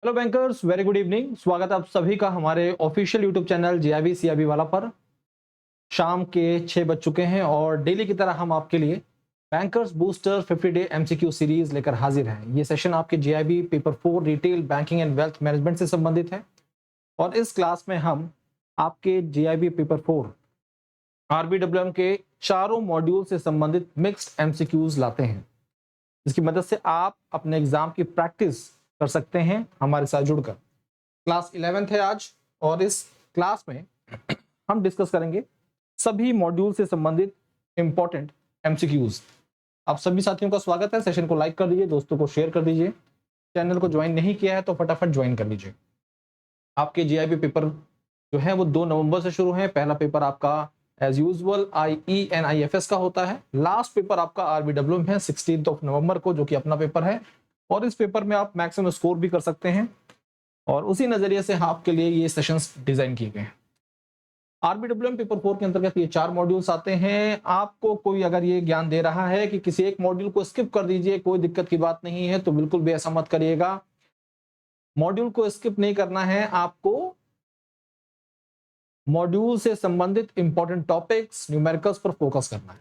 Hello bankers, very good evening. स्वागत है आप सभी का हमारे official YouTube channel GIB CIB वाला पर। शाम के 6 बज चुके हैं और डेली की तरह हम आपके लिए bankers booster 50 day MCQ series लेकर हाजिर हैं। ये सेशन आपके GIB paper 4 retail banking and wealth management से संबंधित है और इस क्लास में हम आपके जीआईबी पेपर 4 आरबीडब्ल्यूएम के चारों मॉड्यूल से संबंधित मिक्स्ड एमसीक्यूज लाते हैं, जिसकी मदद से आप अपने एग्जाम की प्रैक्टिस कर सकते हैं हमारे साथ जुड़कर। क्लास 11th है आज और इस क्लास में हम डिस्कस करेंगे सभी मॉड्यूल से संबंधित इंपॉर्टेंट एमसीक्यूज। आप सभी साथियों का स्वागत है। सेशन को लाइक कर दीजिए, दोस्तों को शेयर कर दीजिए। चैनल को ज्वाइन नहीं किया है तो फटाफट ज्वाइन कर लीजिए। आपके जीआईबी पेपर जो है वो 2 नवंबर से शुरू है। पहला पेपर आपका एज यूजुअल IENIFS का होता है। लास्ट पेपर आपका आरबीडब्ल्यूएम है 16 नवंबर को, जो कि अपना पेपर है और इस पेपर में आप मैक्सिमम स्कोर भी कर सकते हैं और उसी नजरिए से आपके लिए ये सेशंस डिजाइन किए गए हैं। आरबीडब्ल्यूएम पेपर 4 के अंतर्गत ये 4 मॉड्यूल्स आते हैं। आपको कोई अगर ये ज्ञान दे रहा है कि किसी एक मॉड्यूल को स्किप कर दीजिए, कोई दिक्कत की बात नहीं है, तो बिल्कुल भी ऐसा मत करिएगा। मॉड्यूल को स्किप नहीं करना है, आपको मॉड्यूल से संबंधित इंपॉर्टेंट टॉपिक्स, न्यूमेरिकल्स पर फोकस करना है।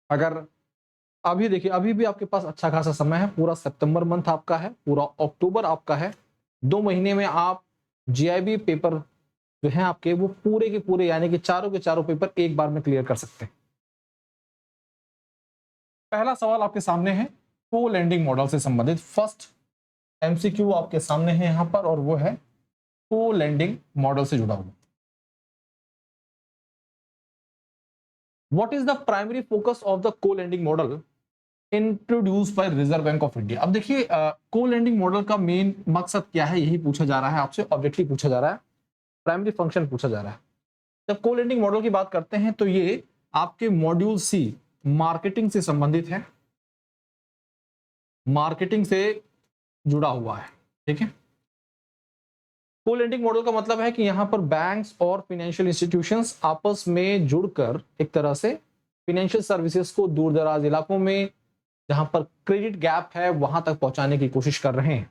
अगर अभी देखिए, अभी भी आपके पास अच्छा खासा समय है। पूरा सितंबर मंथ आपका है, पूरा अक्टूबर आपका है। 2 महीने में आप जीआईबी पेपर जो है आपके वो पूरे के पूरे यानी कि चारों के चारों पेपर एक बार में क्लियर कर सकते हैं। पहला सवाल आपके सामने है को लैंडिंग मॉडल से संबंधित। फर्स्ट एमसीक्यू आपके सामने है यहां पर और वो है को लैंडिंग मॉडल से जुड़ा हुआ। What is the primary focus of the co-lending model introduce by Reserve Bank of India? अब देखिए, को लैंडिंग मॉडल का मेन मकसद क्या है, यही पूछा जा रहा है आपसे। ऑब्जेक्टिव पूछा जा रहा है, प्राइमरी फंक्शन पूछा जा रहा है। जब को लैंडिंग मॉडल की बात करते हैं तो ये आपके मॉड्यूल सी मार्केटिंग से संबंधित है, मार्केटिंग से जुड़ा हुआ है। ठीक है, को लैंडिंग मॉडल का मतलब है कि यहां पर बैंक्स और फाइनेंशियल इंस्टीट्यूशंस आपस में जुड़कर एक तरह से फाइनेंशियल सर्विसेज को दूर दराज इलाकों में जहां पर क्रेडिट गैप है वहां तक पहुंचाने की कोशिश कर रहे हैं।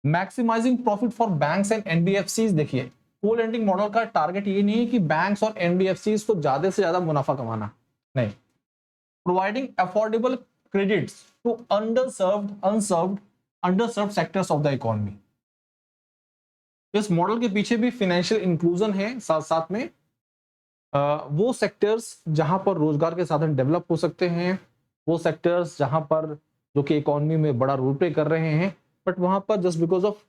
Maximising profit for banks and NBFCs. देखिए, को लैंडिंग मॉडल का टारगेट ये नहीं है कि बैंक्स और एनबीएफसीज को ज्यादा से ज्यादा मुनाफा कमाना, नहीं। Providing affordable credits to underserved sectors of the economy. इस मॉडल के पीछे भी फाइनेंशियल इंक्लूजन है, साथ साथ में वो सेक्टर्स जहां पर रोजगार के साधन डेवलप हो सकते हैं, वो सेक्टर्स जहां पर जो कि इकोनॉमी में बड़ा रोल प्ले कर रहे हैं, बट वहां पर just because of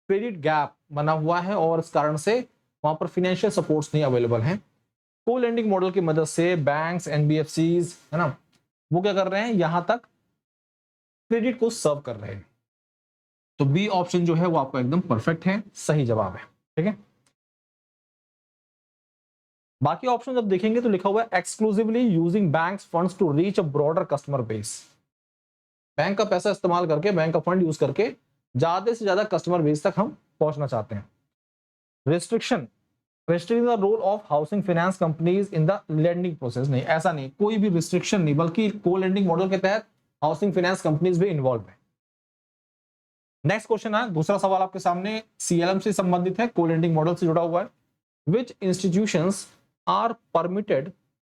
credit gap बना हुआ है और इस कारण से वहां पर फाइनेंशियल सपोर्ट्स नहीं अवेलेबल हैं। को लैंडिंग मॉडल की मदद से बैंक्स, एनबीएफसीज है ना, वो क्या कर रहे हैं, यहां तक क्रेडिट को सर्व कर रहे हैं। तो बी ऑप्शन जो है वो आपका एकदम परफेक्ट है, सही जवाब है। ठीक है, बाकी ऑप्शन जब देखेंगे तो लिखा हुआ है exclusively using banks funds to reach a broader customer base. Bank का पैसा इस्तेमाल करके, बैंक का फंड यूज करके ज्यादा से ज्यादा कस्टमर बेस तक हम पहुंचना चाहते हैं। Restricting the role of housing finance companies in the lending process. नहीं, ऐसा नहीं, कोई भी रिस्ट्रिक्शन नहीं, बल्कि को लैंडिंग मॉडल के तहत हाउसिंग फाइनेंस कंपनीज भी इन्वॉल्व है। नेक्स्ट क्वेश्चन है, दूसरा सवाल आपके सामने सीएलएम से संबंधित है, को लैंडिंग मॉडल से जुड़ा हुआ है। Which institutions are permitted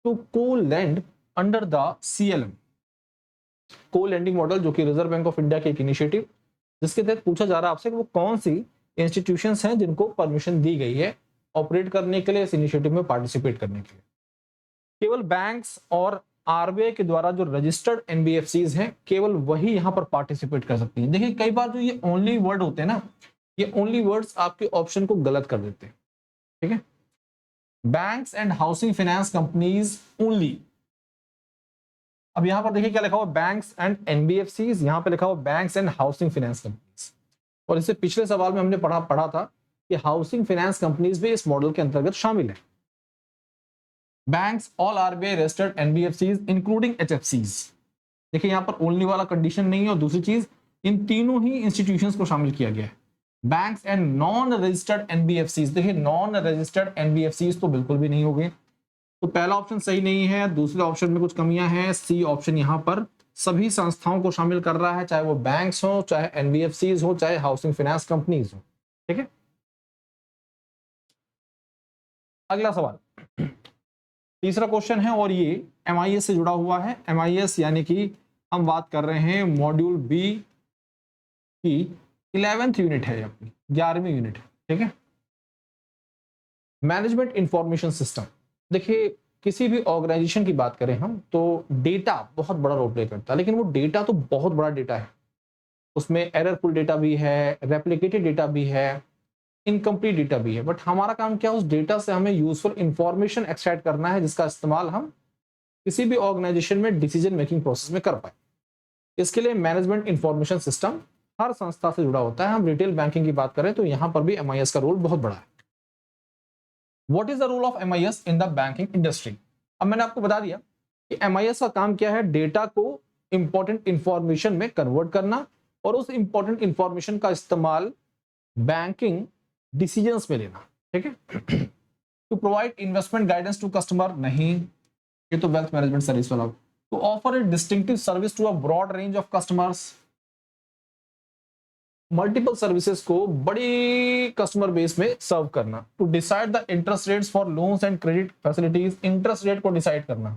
to co-lend under the CLM। co-lending model जो कि रिजर्व बैंक ऑफ इंडिया के एक इनिशिएटिव, जिसके तहत पूछा जा रहा है आपसे कि वो कौन सी इंस्टीट्यूशंस हैं जिनको परमिशन दी गई है ऑपरेट करने के लिए, इस इनिशिएटिव में पार्टिसिपेट करने के लिए। केवल बैंक्स और आरबीआई के द्वारा जो रजिस्टर्ड एनबीएफसीज हैं, केवल वही यहां पर पार्टिसिपेट कर सकती हैं। देखिए, कई बार जो ये ओनली वर्ड होते हैं ना, ये ओनली वर्ड्स आपके ऑप्शन को गलत कर देते हैं। ठीक है, banks and housing finance companies only. अब यहां पर देखिए क्या लिखा हुआ, बैंक्स एंड एनबीएफसीज, यहां पे लिखा हुआ banks and housing finance companies. और इससे पिछले सवाल में हमने पढ़ा था कि हाउसिंग फाइनेंस कंपनीज भी इस मॉडल के अंतर्गत शामिल है। Banks, all RBI registered NBFCs including एचएफसीज। देखिए, यहां पर ओनली वाला कंडीशन नहीं है। और दूसरी चीज, इन तीनों ही इंस्टीट्यूशंस को शामिल किया गया है। Banks and non registered NBFCs. देखिए, नॉन रजिस्टर्ड एनबीएफसीज तो बिल्कुल भी नहीं हो गए, तो पहला ऑप्शन सही नहीं है। दूसरे ऑप्शन में कुछ कमियां हैं, सी ऑप्शन यहां पर सभी संस्थाओं को शामिल कर रहा है, चाहे वो बैंक्स हो, चाहे एनबीएफसीज हो, चाहे हाउसिंग फाइनेंस कंपनीज हो। ठीक है, अगला सवाल तीसरा क्वेश्चन है और ये एमआईएस से जुड़ा हुआ है। एमआईएस यानी कि हम बात कर रहे हैं मॉड्यूल बी की 11th यूनिट है, अपनी 11वीं यूनिट है। ठीक है, मैनेजमेंट इंफॉर्मेशन सिस्टम। देखिए, किसी भी ऑर्गेनाइजेशन की बात करें हम तो डेटा बहुत बड़ा रोल प्ले करता है, लेकिन वो डेटा तो बहुत बड़ा डेटा है, उसमें एररफुल डेटा भी है, रेप्लिकेटेड डेटा भी है, इनकम्प्लीट डेटा भी है। बट हमारा काम क्या है, उस डेटा से हमें यूजफुल इंफॉर्मेशन एक्सट्रैक्ट करना है, जिसका इस्तेमाल हम किसी भी ऑर्गेनाइजेशन में डिसीजन मेकिंग प्रोसेस में कर पाए। इसके लिए मैनेजमेंट इंफॉर्मेशन सिस्टम हर संस्था से जुड़ा होता है। हम रिटेल बैंकिंग की बात करें तो यहां पर भी एमआईएस का रोल बहुत बड़ा है। What is the role of MIS in the banking industry? अब मैंने आपको बता दिया कि एमआईएस का काम क्या है, डेटा को इंपॉर्टेंट इंफॉर्मेशन में कन्वर्ट करना और उस इंपॉर्टेंट इंफॉर्मेशन का इस्तेमाल बैंकिंग डिसीजंस में लेना। ठीक है, to provide investment guidance to customer, नहीं, ये तो वेल्थ मैनेजमेंट सर्विस वाला। To offer a distinctive service to a broad range of customers, multiple services को बड़ी कस्टमर बेस में सर्व करना। To decide the interest rates for loans and credit facilities, interest rate को decide करना।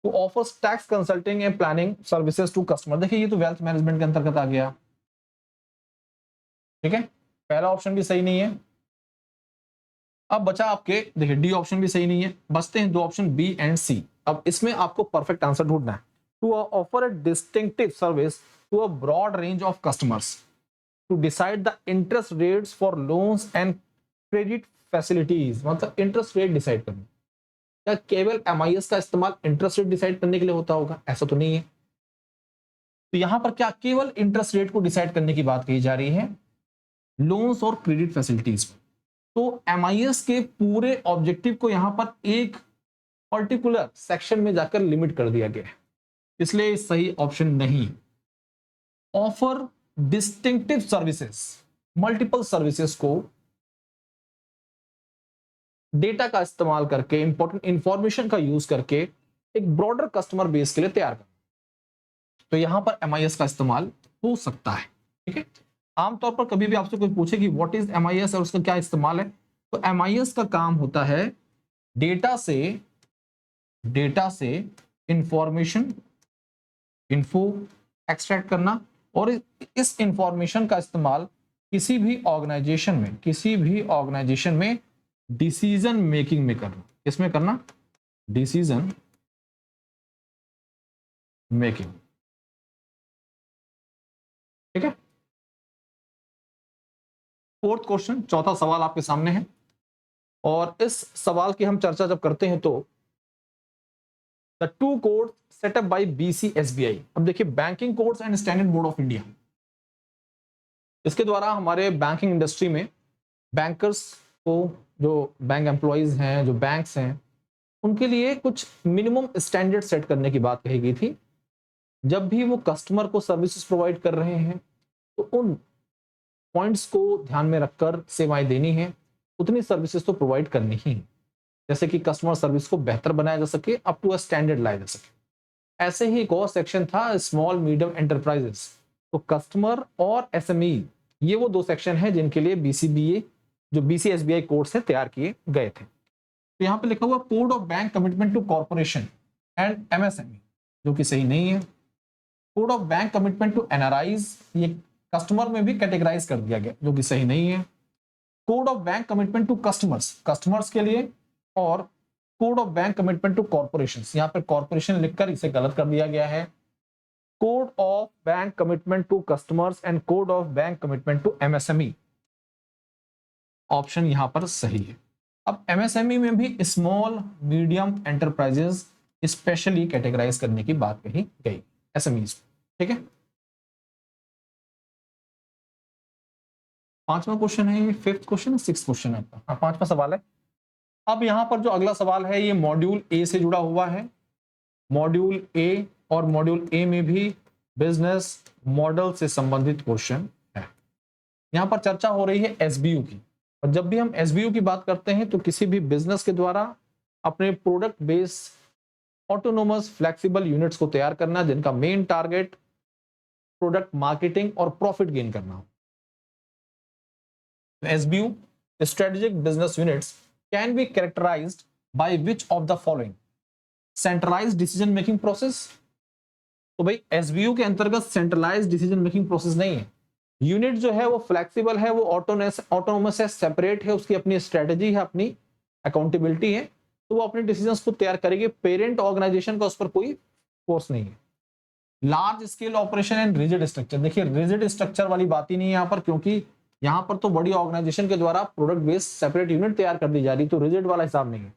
To offer tax consulting and planning services to customer. देखिए, ये तो wealth management के अंतर्गत आ गया। ठीक है, पहला ऑप्शन भी सही नहीं है। अब बचा आपके, देखिए डी ऑप्शन भी सही नहीं है, बचते हैं दो ऑप्शन बी एंड सी। अब इसमें आपको परफेक्ट आंसर ढूंढना है। To offer a distinctive service to a broad range of customers, to decide the interest rates for loans and credit facilities, मतलब इंटरेस्ट रेट डिसाइड करना। क्या केवल एमआईएस का इस्तेमाल इंटरेस्ट रेट डिसाइड करने के लिए होता होगा? ऐसा तो नहीं है। तो यहां पर क्या केवल इंटरेस्ट रेट को डिसाइड करने की बात कही जा रही है, लोन्स और क्रेडिट फैसिलिटीज। तो एमआईएस के पूरे ऑब्जेक्टिव को यहां पर एक पर्टिकुलर सेक्शन में जाकर लिमिट कर दिया गया है, इसलिए सही ऑप्शन नहीं। Offer distinctive services, multiple services को डेटा का इस्तेमाल करके, इंपॉर्टेंट इंफॉर्मेशन का यूज करके एक ब्रॉडर कस्टमर बेस के लिए तैयार करना। तो यहां पर एमआईएस का इस्तेमाल हो सकता है। ठीक है, आमतौर पर कभी भी आपसे कोई पूछे कि व्हाट इज एमआईएस और उसका क्या इस्तेमाल है, तो एमआईएस का काम होता है डेटा से इंफॉर्मेशन, इन्फो एक्सट्रैक्ट करना और इस इंफॉर्मेशन का इस्तेमाल किसी भी ऑर्गेनाइजेशन में डिसीजन मेकिंग में करना। किसमें करना? Decision making. ठीक है, फोर्थ क्वेश्चन, चौथा सवाल आपके सामने है और इस सवाल की हम चर्चा जब करते हैं तो the two code set up by BCSBI. अब देखिए, Banking Codes and Standard Board of India, इसके द्वारा हमारे बैंकिंग इंडस्ट्री में बैंकर्स को, जो बैंक एम्प्लॉइज हैं, जो बैंक्स हैं, उनके लिए कुछ मिनिमम स्टैंडर्ड सेट करने की बात कही गई थी। जब भी वो कस्टमर को सर्विसेज प्रोवाइड कर रहे हैं तो उन पॉइंट्स को ध्यान में रखकर सेवाएं देनी है, उतनी सर्विसेज तो प्रोवाइड करनी ही, जैसे कि कस्टमर सर्विस को बेहतर बनाया जा सके, अप टू अ स्टैंडर्ड लाया जा सके। ऐसे ही एक और सेक्शन था स्मॉल मीडियम एंटरप्राइजेस। तो कस्टमर और एसएमई, ये वो दो सेक्शन है जिनके लिए बीसीबीए, जो बीसीएसबीआई कोड से तैयार किए गए थे। तो यहाँ पे लिखा हुआ code of bank commitment to corporation and MSME, जो कि सही नहीं है। Code of bank commitment to NRIs, ये कस्टमर में भी कैटेगराइज कर दिया गया, जो कि सही नहीं है। Code of bank commitment to customers के लिए, और code of bank commitment to corporations, यहाँ पे कॉर्पोरेशन लिखकर इसे गलत कर दिया गया है। Code of bank commitment to customers and code of bank commitment to MSME, option यहां पर सही है। अब एमएसएमई में भी small medium enterprises specially categorise करने की बात कही गई, एसएमईज। ठीक है, पांचवा क्वेश्चन है, ये फिफ्थ क्वेश्चन, सिक्स क्वेश्चन है आपका, हाँ पांचवा सवाल है। अब यहां पर जो अगला सवाल है ये मॉड्यूल ए से जुड़ा हुआ है। मॉड्यूल ए, और मॉड्यूल ए में भी बिजनेस मॉडल से संबंधित क्वेश्चन है। यहां पर चर्चा हो रही है एसबीयू की, और जब भी हम एसबीयू की बात करते हैं तो किसी भी बिजनेस के द्वारा अपने product base autonomous flexible units को तैयार करना जिनका मेन टारगेट प्रोडक्ट मार्केटिंग और प्रॉफिट गेन करना हो। SBU strategic business units can be characterised by which of the following? Centralised decision making process. तो भाई एसबीयू के अंतर्गत सेंट्रलाइज्ड डिसीजन मेकिंग प्रोसेस नहीं है। यूनिट जो है वो फ्लेक्सिबल है, वो ऑटोनोमस है, सेपरेट है, उसकी अपनी स्ट्रेटेजी है, अपनी अकाउंटेबिलिटी है, तो वो अपने डिसीजंस को तैयार करेगी। पेरेंट ऑर्गेनाइजेशन का उस पर कोई फोर्स नहीं है। Large scale operation and rigid structure, देखिए रिजिड स्ट्रक्चर वाली बात ही नहीं है यहाँ पर, क्योंकि यहाँ पर तो बड़ी ऑर्गेनाइजेशन के द्वारा प्रोडक्ट बेस्ड सेपरेट यूनिट तैयार कर दी जा रही, तो रिजिड वाला हिसाब नहीं है।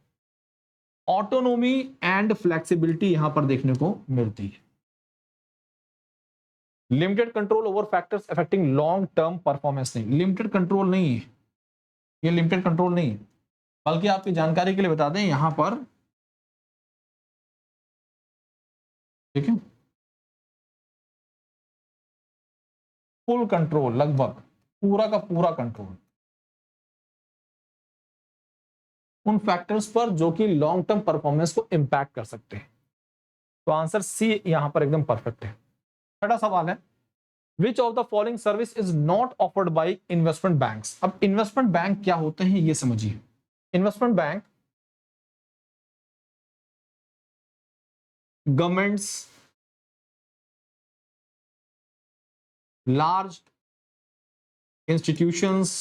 ऑटोनोमी एंड फ्लेक्सिबिलिटी यहां पर देखने को मिलती है। Limited control over factors affecting long term performance नहीं, लिमिटेड कंट्रोल नहीं है, ये लिमिटेड कंट्रोल नहीं है, बल्कि आपकी जानकारी के लिए बता दें यहां पर, ठीक है, फुल कंट्रोल, लगभग पूरा का पूरा कंट्रोल उन फैक्टर्स पर जो कि लॉन्ग टर्म परफॉर्मेंस को इंपैक्ट कर सकते हैं। तो आंसर सी यहां पर एकदम परफेक्ट है। छठा सवाल है, विच of the following service is not offered by investment banks? अब इन्वेस्टमेंट बैंक क्या होते हैं ये समझिए। Investment bank governments, large institutions,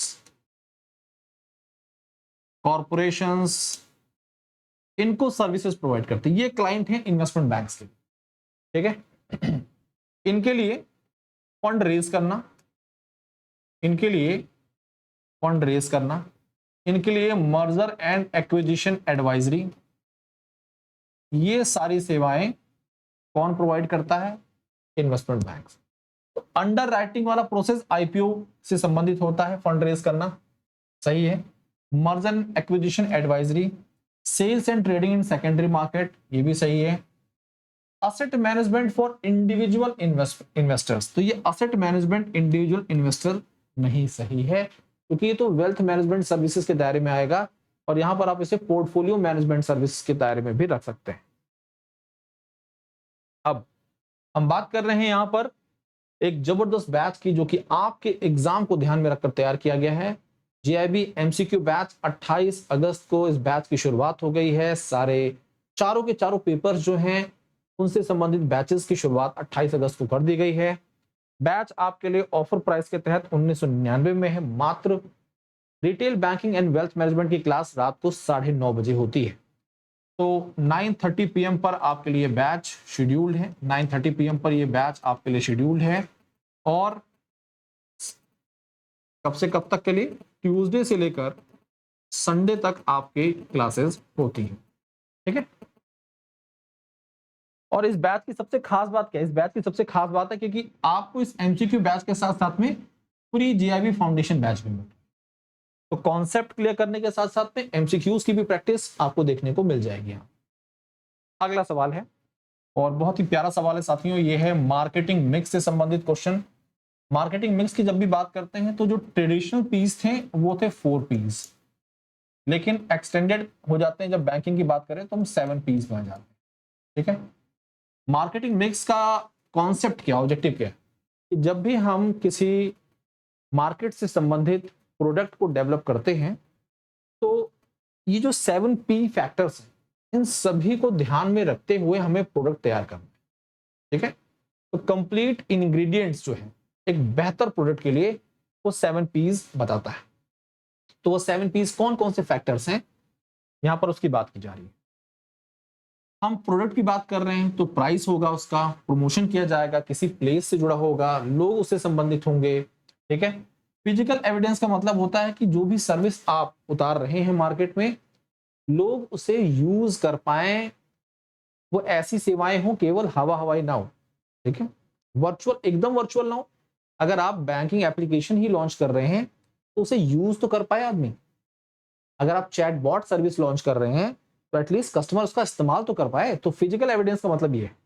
corporations, इनको सर्विसेज प्रोवाइड करते हैं। ये क्लाइंट हैं इन्वेस्टमेंट बैंक्स के, ठीक है। इनके लिए फंड रेज करना, इनके लिए फंड रेज करना, इनके लिए मर्जर एंड एक्विजिशन एडवाइजरी, ये सारी सेवाएं कौन प्रोवाइड करता है? Investment banks. तो अंडर राइटिंग वाला प्रोसेस आईपीओ से संबंधित होता है, फंड रेज करना, सही है। Merger and acquisition advisory, sales and trading in secondary market, ये भी सही है। Asset management for individual investors, तो ये असेट मैनेजमेंट इंडिविजुअल इन्वेस्टर नहीं सही है, क्योंकि ये तो वेल्थ मैनेजमेंट सर्विसेज के दायरे में आएगा, और यहां पर आप इसे पोर्टफोलियो मैनेजमेंट सर्विस के दायरे में भी रख सकते हैं। अब हम बात कर रहे हैं यहां पर एक जबरदस्त बैच की, जो कि आपके एग्जाम को ध्यान में रखकर तैयार किया गया है। जीआईबी एमसीक्यू बैच 28 अगस्त को इस बैच की शुरुआत हो गई है। सारे चारों के चारों पेपर्स जो हैं उनसे संबंधित बैचेस की शुरुआत 28 अगस्त को कर दी गई है। बैच आपके लिए ऑफर प्राइस के तहत 1999 में है। मात्र retail banking and wealth management की क्लास रात को 9:30 बजे होती है। तो 9:30 PM पर आपके लिए बैच शेड्यूल्ड है, 9:30 PM पर यह बैच आपके लिए शेड्यूल्ड है। और कब से कब तक के लिए? ट्यूसडे से लेकर संडे तक आपके क्लासेस होती हैं, ठीक है। और इस बैच की सबसे खास बात क्या है? इस बैच की सबसे खास बात है क्योंकि आपको इस एमसीक्यू बैच के साथ साथ में पूरी जीआईबी फाउंडेशन बैच भी मिलती है। तो कॉन्सेप्ट क्लियर करने के साथ साथ में एमसीक्यूज की भी प्रैक्टिस आपको देखने को मिल जाएगी। यहाँ अगला सवाल है, और बहुत ही प्यारा सवाल है साथियों, ये है मार्केटिंग मिक्स से संबंधित क्वेश्चन। मार्केटिंग मिक्स की जब भी बात करते हैं तो जो ट्रेडिशनल पीस थे वो थे 4 पीस, लेकिन एक्सटेंडेड हो जाते हैं जब बैंकिंग की बात करें तो हम 7 पीस में आ जाते हैं, ठीक है। मार्केटिंग मिक्स का कॉन्सेप्ट क्या, ऑब्जेक्टिव क्या है? कि जब भी हम किसी मार्केट से संबंधित प्रोडक्ट को डेवलप करते हैं तो ये जो 7P फैक्टर्स हैं इन सभी को ध्यान में रखते हुए हमें प्रोडक्ट तैयार करना है, ठीक है। तो कंप्लीट इंग्रेडिएंट्स जो है एक बेहतर प्रोडक्ट के लिए वो 7Ps बताता है। तो वो 7Ps कौन कौन से फैक्टर्स हैं यहां पर उसकी बात की जा रही है। हम प्रोडक्ट की बात कर रहे हैं तो प्राइस होगा, उसका प्रमोशन किया जाएगा, किसी प्लेस से जुड़ा होगा, लोग उससे संबंधित होंगे, ठीक है। फिजिकल एविडेंस का मतलब होता है कि जो भी सर्विस आप उतार रहे हैं मार्केट में लोग उसे यूज कर पाए, वो ऐसी सेवाएं हो केवल हवा हवाई ना हो, ठीक है। वर्चुअल, एकदम वर्चुअल ना हो। अगर आप बैंकिंग एप्लीकेशन ही लॉन्च कर रहे हैं तो उसे यूज तो कर पाए आदमी। अगर आप चैट बॉट सर्विस लॉन्च कर रहे हैं तो एटलीस्ट कस्टमर उसका इस्तेमाल तो कर पाए। तो फिजिकल एविडेंस का मतलब ये है।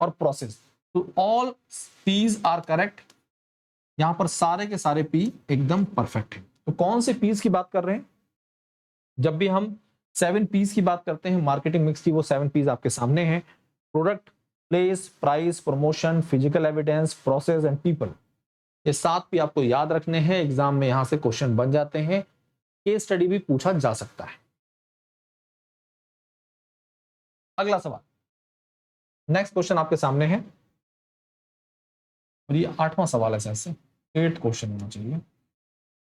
और प्रोसेस, तो ऑल पीज आर करेक्ट, यहां पर सारे के सारे पी एकदम परफेक्ट है। तो कौन से पीस की बात कर रहे हैं? जब भी हम 7 पीस की बात करते हैं मार्केटिंग मिक्स की, वो 7 पीस आपके सामने हैं। Product, place, price, promotion, physical evidence, process and people. ये 7 पी आपको याद रखने हैं, एग्जाम में यहां से क्वेश्चन बन जाते हैं, केस स्टडी भी पूछा जा सकता है। अगला सवाल, नेक्स्ट क्वेश्चन आपके सामने है, और ये 8वां सवाल है, ऐसे 8 क्वेश्चन होना चाहिए।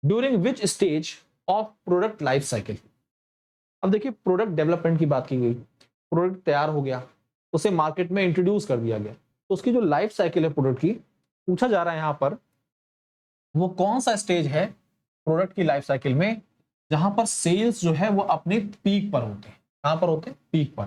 During which stage of product life cycle. अब देखिए, प्रोडक्ट डेवलपमेंट की बात की गई, प्रोडक्ट तैयार हो गया, उसे मार्केट में इंट्रोड्यूस कर दिया गया, तो उसकी जो लाइफ साइकिल है प्रोडक्ट की, पूछा जा रहा है यहां पर वो कौन सा स्टेज है प्रोडक्ट की लाइफ साइकिल में जहां पर सेल्स जो है वो अपने पीक पर होते हैं। कहां पर होते हैं? पीक पर।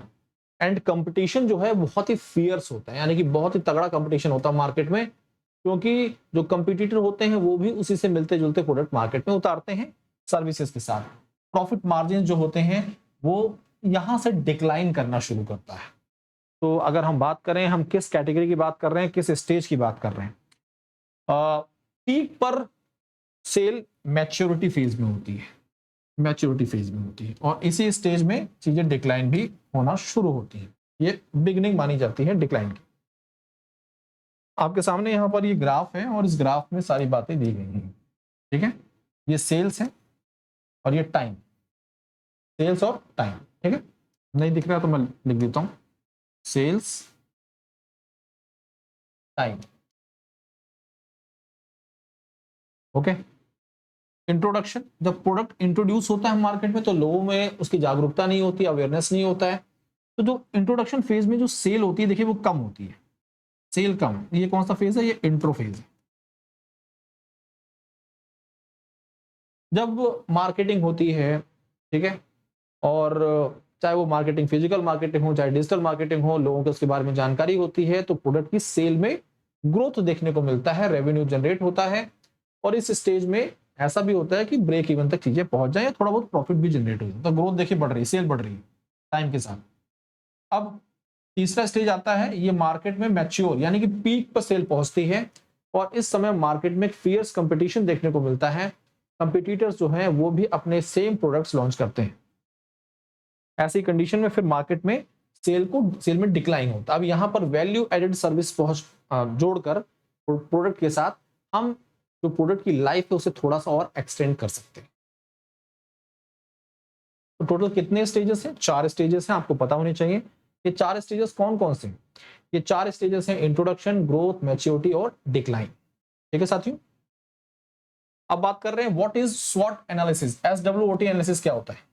एंड कंपटीशन जो है बहुत ही फियर्स होता है, यानी कि बहुत ही तगड़ा कंपटीशन होता है मार्केट में, क्योंकि जो कंपटीटर होते हैं वो भी उसी से मिलते जुलते प्रोडक्ट मार्केट में उतारते हैं सर्विसेज के साथ। प्रॉफिट मार्जिन जो होते हैं वो यहां से डिक्लाइन करना शुरू करता है। तो अगर हम बात करें, हम किस कैटेगरी की बात कर रहे हैं, किस स्टेज की बात कर रहे हैं? पीक पर सेल मैच्योरिटी फेज में होती है, मैच्योरिटी फेज में होती है, और इसी स्टेज में चीजें डिक्लाइन भी होना शुरू होती है। ये बिगिनिंग मानी जाती है डिक्लाइन की। आपके सामने यहां पर ये ग्राफ है, और इस ग्राफ में सारी बातें दी गई हैं, ठीक है। ये सेल्स है और ये टाइम, सेल्स और टाइम, ठीक है। नहीं दिख रहा तो मैं लिख देता हूं, सेल्स, टाइम, ओके। इंट्रोडक्शन, जब प्रोडक्ट इंट्रोड्यूस होता है मार्केट में तो लोगों में उसकी जागरूकता नहीं होती, अवेयरनेस नहीं होता है, तो जो इंट्रोडक्शन फेज में जो सेल होती है, देखिए वो कम होती है, सेल कम। ये कौन सा फेज है? ये इंट्रो फेज है। जब मार्केटिंग होती है, ठीक है, और चाहे वो मार्केटिंग, फिजिकल मार्केटिंग हो चाहे डिजिटल मार्केटिंग हो, लोगों को उसके बारे में जानकारी होती है, तो प्रोडक्ट की सेल में ग्रोथ देखने को मिलता है, रेवेन्यू जनरेट होता है, और इस स्टेज में ऐसा भी होता है कि ब्रेक इवन तक चीजें पहुंच जाए, थोड़ा बहुत प्रॉफिट भी जनरेट हो जाए, तो ग्रोथ देखिए बढ़ रही है, सेल बढ़ रही है टाइम के साथ। अब तीसरा स्टेज आता है, ये मार्केट में मैच्योर, यानी कि पीक पर सेल पहुंचती है, और इस समय मार्केट में फियर्स कंपटीशन देखने को मिलता है, कंपटीटर्स जो हैं वो भी अपने सेम प्रोडक्ट्स लॉन्च करते हैं। ऐसी कंडीशन में फिर मार्केट में सेल में डिक्लाइन होता है। अब यहां पर वैल्यू एडेड सर्विस जोड़कर प्रोडक्ट के साथ हम जो प्रोडक्ट की लाइफ है उसे थोड़ा सा और एक्सटेंड कर सकते हैं। तो टोटल कितने स्टेजेस हैं? 4 स्टेजेस हैं, आपको पता होने चाहिए। ये 4 स्टेजेस कौन कौन से? ये 4 स्टेजेस हैं, इंट्रोडक्शन, ग्रोथ, मैच्योरिटी और डिक्लाइन, ठीक है साथियों। अब बात कर रहे हैं व्हाट इज स्वॉट एनालिसिस, SWOT एनालिसिस क्या होता है?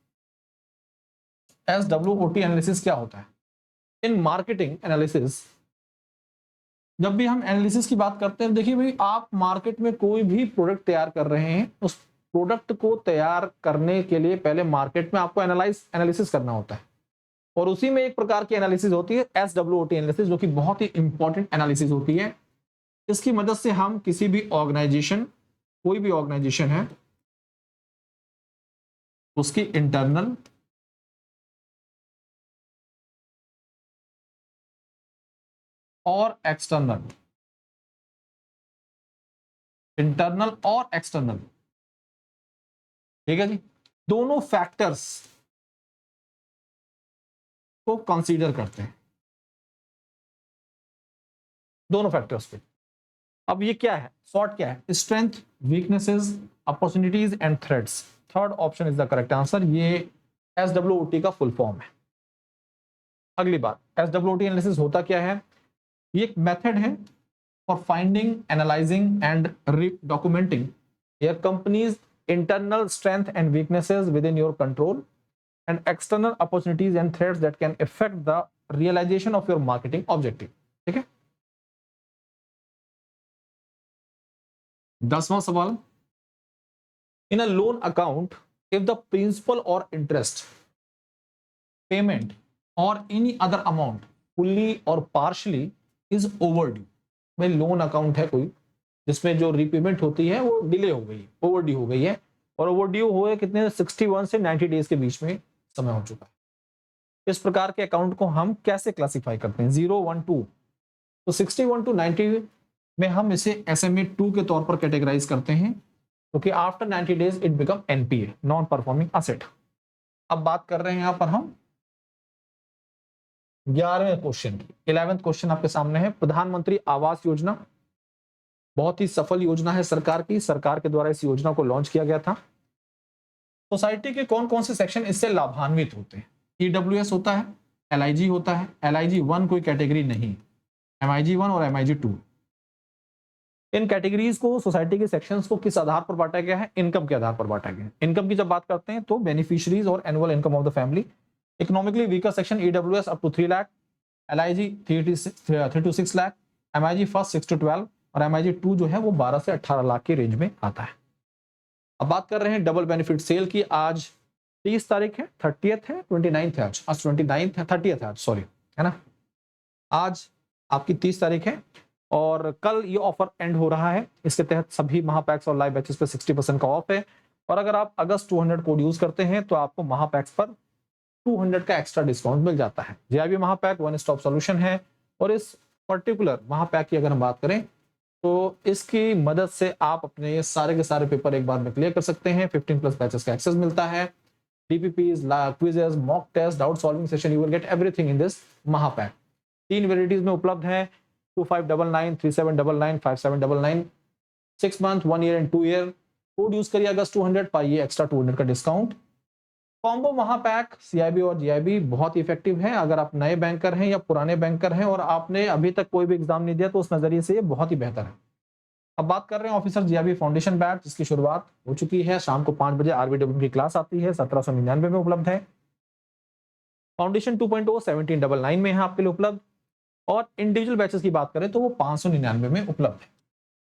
SWOT एनालिसिस क्या होता है? इन मार्केटिंग एनालिसिस, जब भी हम एनालिसिस की बात करते हैं, देखिए भाई, आप मार्केट में कोई भी प्रोडक्ट तैयार कर रहे हैं, उस प्रोडक्ट को तैयार करने के लिए पहले मार्केट में आपको एनालिसिस करना होता है, और उसी में एक प्रकार की एनालिसिस होती है SWOT एनालिसिस, जो कि बहुत ही इंपॉर्टेंट एनालिसिस होती है। इसकी मदद से हम किसी भी ऑर्गेनाइजेशन, कोई भी ऑर्गेनाइजेशन है, उसकी इंटरनल और एक्सटर्नल, इंटरनल और एक्सटर्नल, ठीक है जी, दोनों फैक्टर्स को कंसीडर करते हैं, दोनों फैक्टर्स पे। अब ये क्या है? सॉर्ट क्या है? Strength, weaknesses, opportunities and threats. Third option is the correct answer. ये SWOT का फुल फॉर्म है। अगली बात, SWOT एनालिसिस होता क्या है? ये एक मेथड है for finding, analysing and documenting your company's internal strength and weaknesses within your control and external opportunities and threats that can effect the realisation of your marketing objective, ठीक है। 10वां सवाल, in a loan account if the principal और interest payment और any other amount fully और partially is overdue. भाई loan account है कोई जिसमें जो रीपेमेंट होती है वो डिले हो गई, ओवरड्यू हो गई है, और ओवरड्यू हुए कितने? 61 से 90 डेज के बीच में समय हो चुका है। इस प्रकार के अकाउंट को हम कैसे क्लासिफाई करते हैं? 0, 1, 2। तो 61 टू 90 में हम इसे SMA 2 के तौर पर कैटेगराइज करते हैं, क्योंकि after 90 days it become NPA, non performing asset. अब बात कर रहे हैं यहां पर हम 11वें क्वेश्चन की। 11वां क्वेश्चन आपके सामने है, प्रधानमंत्री आवास योजना बहुत ही सफल योजना है सरकार की, सरकार के द्वारा इस योजना को लॉन्च किया गया था। सोसाइटी के कौन कौन से सेक्शन इससे लाभान्वित होते हैं? ईडब्ल्यूएस होता है, एलआईजी होता है, एलआईजी 1 कोई कैटेगरी नहीं, एमआईजी 1 और एमआईजी 2। इन कैटेगरीज को, सोसाइटी के सेक्शंस को किस आधार पर बांटा गया है? इनकम के आधार पर बांटा गया है। इनकम की जब बात करते हैं तो बेनिफिशियरीज और annual income of the family. Economically weaker section EWS up to 3 lakh, LIG 3 to 6 lakh, MIG first 6 to 12 और एमआईजी 2 जो है वो 12 से 18 लाख के रेंज में आता है। अब बात कर रहे हैं डबल बेनिफिट सेल की। आज 30 तारीख है, 30th है, 29th है, आज 29th है, 30th है आज, सॉरी, है ना। आज आपकी 30 तारीख है और कल ये ऑफर एंड हो रहा है। इसके तहत सभी महापैक्स और लाइव बैचेस पे 60% का ऑफ है और अगर आप अगस्त 200 कोड यूज करते हैं तो आपको महापैक्स पर 200 का एक्स्ट्रा डिस्काउंट मिल जाता है। जेआईबी महापैक वन स्टॉप सॉल्यूशन है और इस पर्टिकुलर महापैक की अगर हम बात करें तो इसकी मदद से आप अपने सारे के सारे पेपर एक बार में क्लियर कर सकते हैं। 15+ बैचेस का एक्सेस मिलता है, DPPs, quizzes, mock test, doubt solving session, you will get everything in this महापैक। 3 वेराइटीज में उपलब्ध है, 2599, 3799, 5799, 6 month, 1 year and 2 year। Code use करिए अगस्त 200, पाइए एक्स्ट्रा 200 का डिस्काउंट। कॉम्बो महापैक सीआईबी और जीआईबी बहुत ही इफेक्टिव है। अगर आप नए बैंकर हैं या पुराने बैंकर हैं और आपने अभी तक कोई भी एग्जाम नहीं दिया तो उस नजरिए से ये बहुत ही बेहतर है। अब बात कर रहे हैं ऑफिसर जीआईबी फाउंडेशन बैच, जिसकी शुरुआत हो चुकी है। शाम को 5 बजे आरबीडब्ल्यू की क्लास आती है, 1799 में उपलब्ध है। फाउंडेशन 2.0 1799 में है आपके लिए उपलब्ध और इंडिविजुअल बैचेस की बात करें तो वो 599 में उपलब्ध है।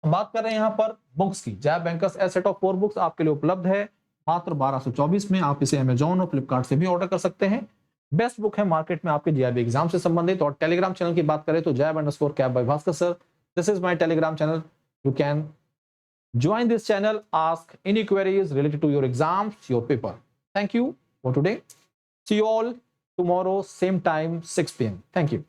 हम बात कर रहे हैं यहाँ पर बुक्स की। जैब bankers a set of 4 books आपके लिए उपलब्ध है मात्र 1224 में। आप इसे अमेजॉन और फ्लिपकार्ट से भी ऑर्डर कर सकते हैं। बेस्ट बुक है मार्केट में आपके जीआईबी एग्जाम से संबंधित। और टेलीग्राम चैनल की बात करें तो jab_cap by Bhaskar sir, this is my Telegram channel. You can join this channel, ask any queries related to your exams, your paper. Thank you for today. See you all tomorrow, same time, 6 p.m. Thank you.